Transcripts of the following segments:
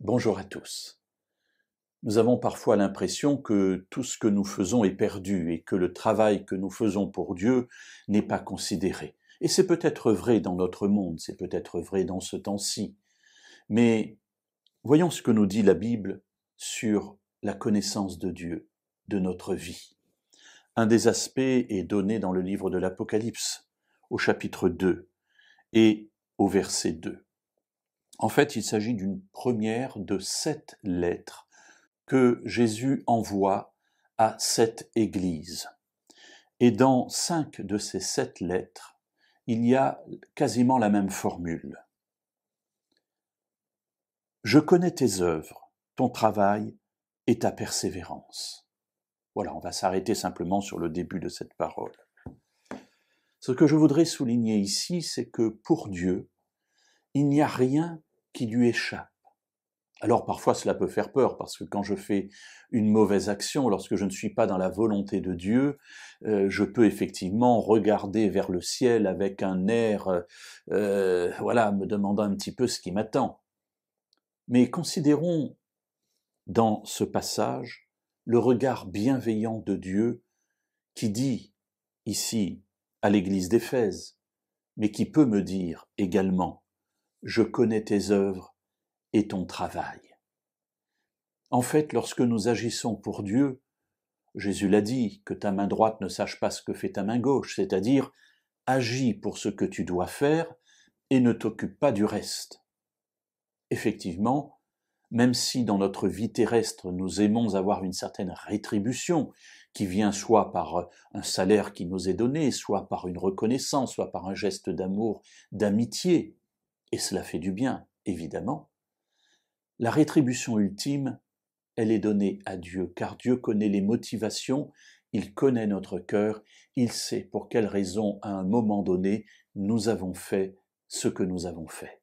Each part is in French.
Bonjour à tous. Nous avons parfois l'impression que tout ce que nous faisons est perdu et que le travail que nous faisons pour Dieu n'est pas considéré. Et c'est peut-être vrai dans notre monde, c'est peut-être vrai dans ce temps-ci. Mais voyons ce que nous dit la Bible sur la connaissance de Dieu, de notre vie. Un des aspects est donné dans le livre de l'Apocalypse, au chapitre 2 et au verset 2. En fait, il s'agit d'une première de 7 lettres que Jésus envoie à 7 églises. Et dans 5 de ces 7 lettres, il y a quasiment la même formule. Je connais tes œuvres, ton travail et ta persévérance. Voilà, on va s'arrêter simplement sur le début de cette parole. Ce que je voudrais souligner ici, c'est que pour Dieu, il n'y a rien qui lui échappe. Alors parfois cela peut faire peur, parce que quand je fais une mauvaise action, lorsque je ne suis pas dans la volonté de Dieu, je peux effectivement regarder vers le ciel avec un air, me demandant un petit peu ce qui m'attend. Mais considérons dans ce passage le regard bienveillant de Dieu qui dit ici à l'église d'Éphèse, mais qui peut me dire également « Je connais tes œuvres et ton travail ». En fait, lorsque nous agissons pour Dieu, Jésus l'a dit, que ta main droite ne sache pas ce que fait ta main gauche, c'est-à-dire agis pour ce que tu dois faire et ne t'occupe pas du reste. Effectivement, même si dans notre vie terrestre nous aimons avoir une certaine rétribution qui vient soit par un salaire qui nous est donné, soit par une reconnaissance, soit par un geste d'amour, d'amitié, et cela fait du bien, évidemment, la rétribution ultime, elle est donnée à Dieu, car Dieu connaît les motivations, il connaît notre cœur, il sait pour quelles raisons, à un moment donné, nous avons fait ce que nous avons fait.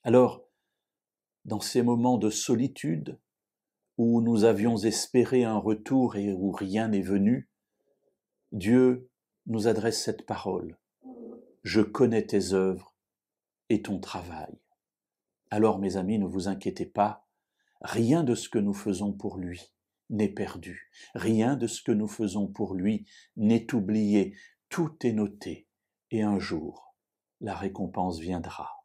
Alors, dans ces moments de solitude, où nous avions espéré un retour et où rien n'est venu, Dieu nous adresse cette parole. Je connais tes œuvres et ton travail. Alors, mes amis, ne vous inquiétez pas, rien de ce que nous faisons pour lui n'est perdu. Rien de ce que nous faisons pour lui n'est oublié. Tout est noté. Et un jour, la récompense viendra.